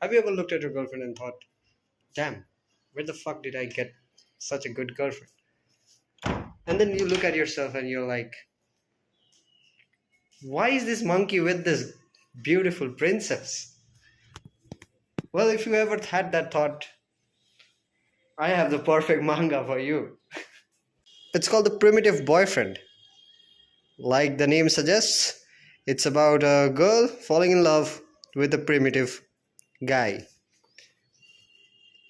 Have you ever looked at your girlfriend and thought, damn, where the fuck did I get such a good girlfriend? And then you look at yourself and you're like, why is this monkey with this beautiful princess? Well, if you ever had that thought, I have the perfect manga for you. It's called The Primitive Boyfriend. Like the name suggests, it's about a girl falling in love with a primitive guy.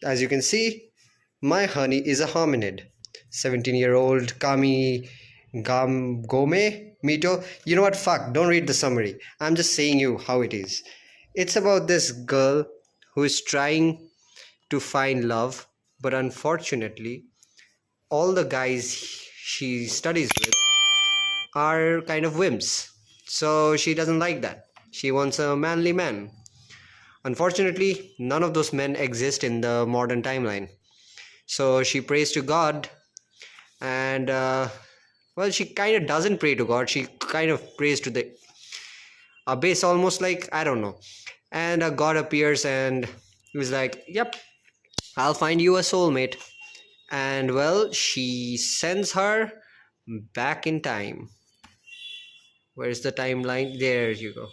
As you can see, my honey is a hominid. 17-year-old Kamigome Mito. You know what? Fuck, don't read the summary. I'm just saying you how it is. It's about this girl who is trying to find love, but unfortunately, all the guys she studies with are kind of wimps. So she doesn't like that. She wants a manly man. Unfortunately, none of those men exist in the modern timeline. So she prays to God, and well, she kind of doesn't pray to God. She kind of prays to the abyss, almost like, I don't know. And God appears and he was like, "Yep, I'll find you a soulmate." And well, she sends her back in time. Where's the timeline? There you go.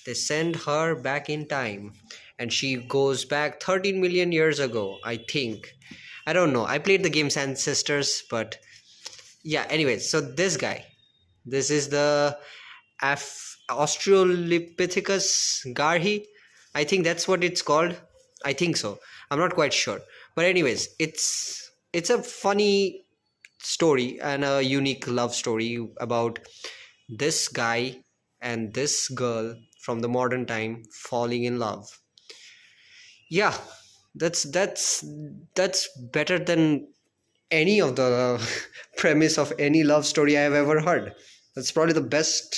They send her back in time, and she goes back 13 million years ago, I think. I don't know. I played the game's Ancestors, but yeah, anyways, so this guy, this is the Australopithecus garhi. I think that's what it's called. I think so. I'm not quite sure. But anyways, it's a funny story and a unique love story about this guy and this girl from the modern time falling in love. Yeah, that's better than any of the premise of any love story I have ever heard. That's probably the best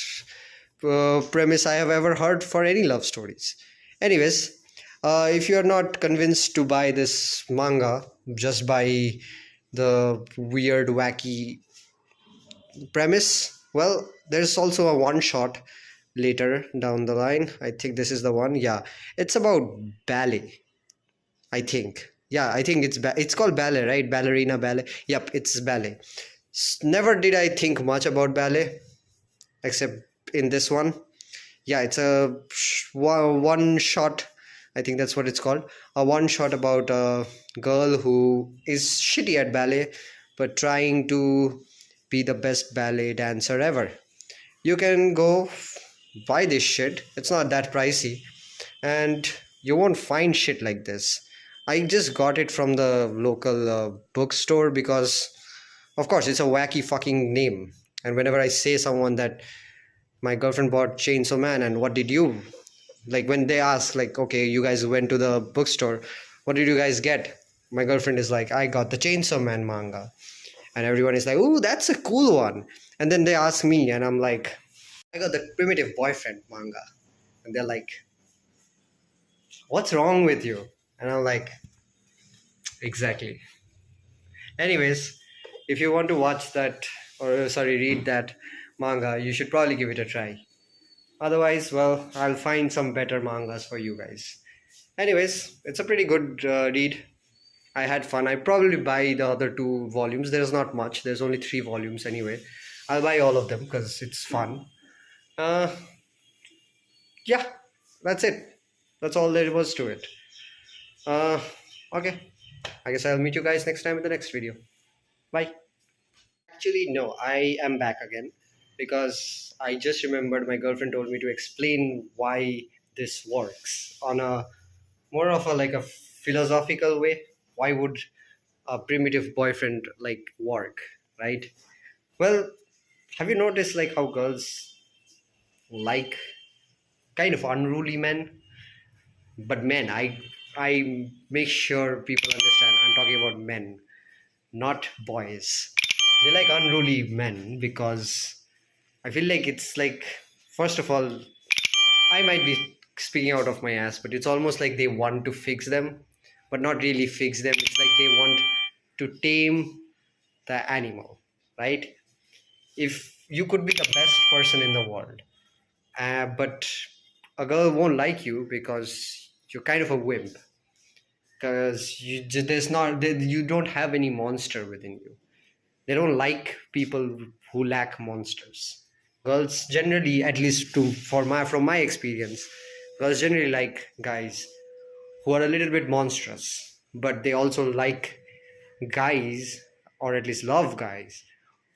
premise I have ever heard for any love stories. Anyways, if you are not convinced to buy this manga just by the weird, wacky premise, well, there's also a one shot later down the line. I think this is the one. Yeah, it's about ballet, I think. Yeah, I think it's called ballet, right? Ballerina ballet. Yep, it's ballet. Never did I think much about ballet except in this one. Yeah, it's a one shot. I think that's what it's called. A one shot about a girl who is shitty at ballet but trying to be the best ballet dancer ever. You can go buy this shit. It's not that pricey, and you won't find shit like this. I just got it from the local bookstore because, of course, it's a wacky fucking name. And whenever I say someone that my girlfriend bought Chainsaw Man, and what did you, like, when they ask, like, okay, you guys went to the bookstore, what did you guys get? My girlfriend is like, I got the Chainsaw Man manga. And everyone is like, ooh, that's a cool one. And then they ask me, and I'm like, I got the Primitive Boyfriend manga. And they're like, what's wrong with you? And I'm like, exactly. Anyways, if you want to watch that, or sorry, read that manga, you should probably give it a try. Otherwise, well, I'll find some better mangas for you guys. Anyways, it's a pretty good read. I had fun. I probably buy the other two volumes. There's not much. There's only 3 volumes anyway. I'll buy all of them because it's fun. Uh, yeah, that's it. That's all there was to it. Okay. I guess I'll meet you guys next time in the next video. Bye. Actually, no, I am back again because I just remembered my girlfriend told me to explain why this works on a more of a like a philosophical way. Why would a primitive boyfriend like work, right? Well, have you noticed like how girls like kind of unruly men? But men, I make sure people understand I'm talking about men, not boys. They like unruly men because I feel like it's like, first of all, I might be speaking out of my ass, but it's almost like they want to fix them, but not really fix them. It's like they want to tame the animal, right? If you could be the best person in the world, but a girl won't like you because you're kind of a wimp, because you don't have any monster within you. They don't like people who lack monsters. Girls generally, at least from my experience, girls generally like guys who are a little bit monstrous, but they also like guys, or at least love guys,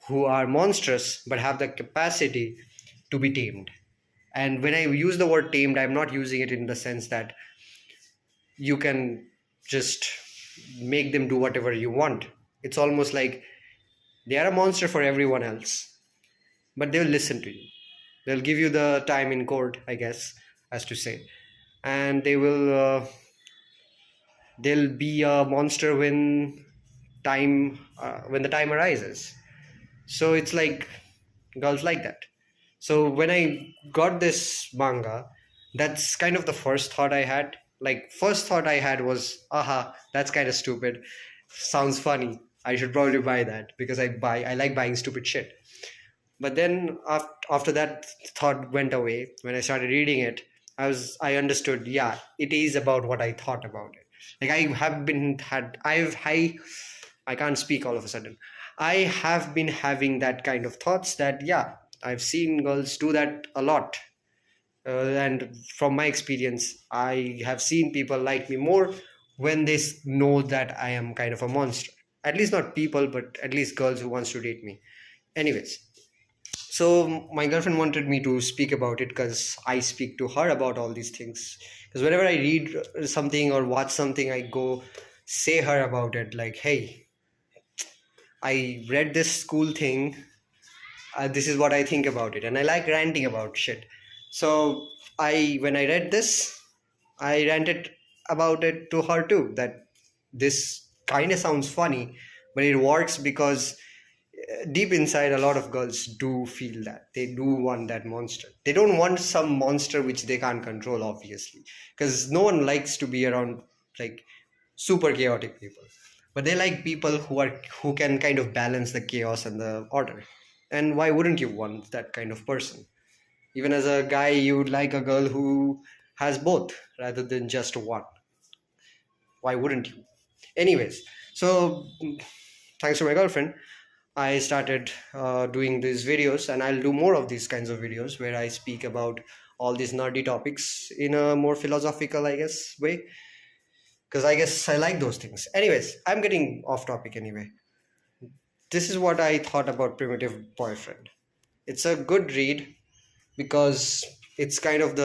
who are monstrous but have the capacity to be tamed. And when I use the word tamed, I'm not using it in the sense that you can just make them do whatever you want. It's almost like they are a monster for everyone else, but they'll listen to you. They'll give you the time in court, I guess, as to say, and they'll be a monster when the time arises. So it's like girls like that. So when I got this manga, that's kind of the first thought I had. Like, first thought I had was, aha, that's kind of stupid. Sounds funny. I should probably buy that because I like buying stupid shit. But then after that thought went away, when I started reading it, I understood, yeah, it is about what I thought about it. Like, I can't speak all of a sudden. I have been having that kind of thoughts that, yeah, I've seen girls do that a lot. And from my experience, I have seen people like me more when they know that I am kind of a monster. At least not people, but at least girls who wants to date me. Anyways, so my girlfriend wanted me to speak about it because I speak to her about all these things. Because whenever I read something or watch something, I go say her about it. Like, hey, I read this school thing. This is what I think about it, and I like ranting about shit. So when I read this, I ranted about it to her too. That this kind of sounds funny, but it works because deep inside, a lot of girls do feel that they do want that monster. They don't want some monster which they can't control, obviously, because no one likes to be around like super chaotic people, but they like people who can kind of balance the chaos and the order. And why wouldn't you want that kind of person? Even as a guy, you would like a girl who has both rather than just one. Why wouldn't you? Anyways, so thanks to my girlfriend, I started doing these videos, and I'll do more of these kinds of videos where I speak about all these nerdy topics in a more philosophical, I guess, way. Because I guess I like those things. Anyways, I'm getting off topic anyway. This is what I thought about Primitive Boyfriend. It's a good read because it's kind of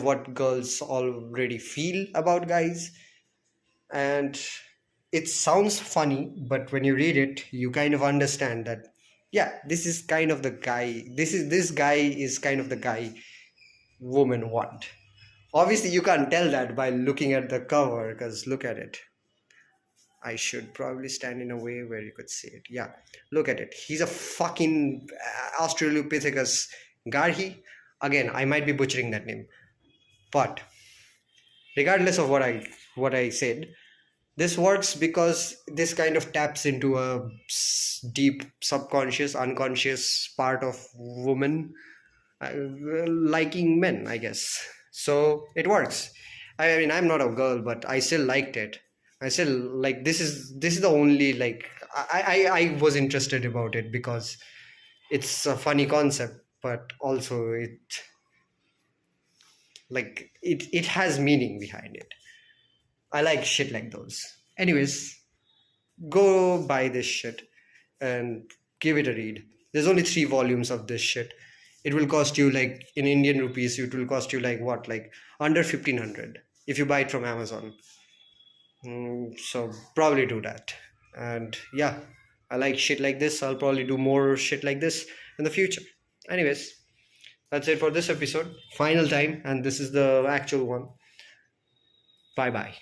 what girls already feel about guys, and it sounds funny, but when you read it, you kind of understand that, yeah, this is kind of the guy. This guy is kind of the guy women want. Obviously, you can't tell that by looking at the cover, because look at it. I should probably stand in a way where you could see it. Yeah, look at it. He's a fucking Australopithecus garhi. Again, I might be butchering that name, but regardless of what I said, this works because this kind of taps into a deep subconscious, unconscious part of women liking men, I guess. So it works. I mean, I'm not a girl, but I still liked it. I still like, this is the only, like, I was interested about it because it's a funny concept, but also it has meaning behind it. I like shit like those. Anyways, go buy this shit and give it a read. There's only 3 volumes of this shit. It will cost you, like, in Indian rupees, it will cost you like what, like under 1500 if you buy it from Amazon. So probably do that. And yeah, I like shit like this. I'll probably do more shit like this in the future. Anyways, that's it for this episode. Final time, and this is the actual one. Bye bye.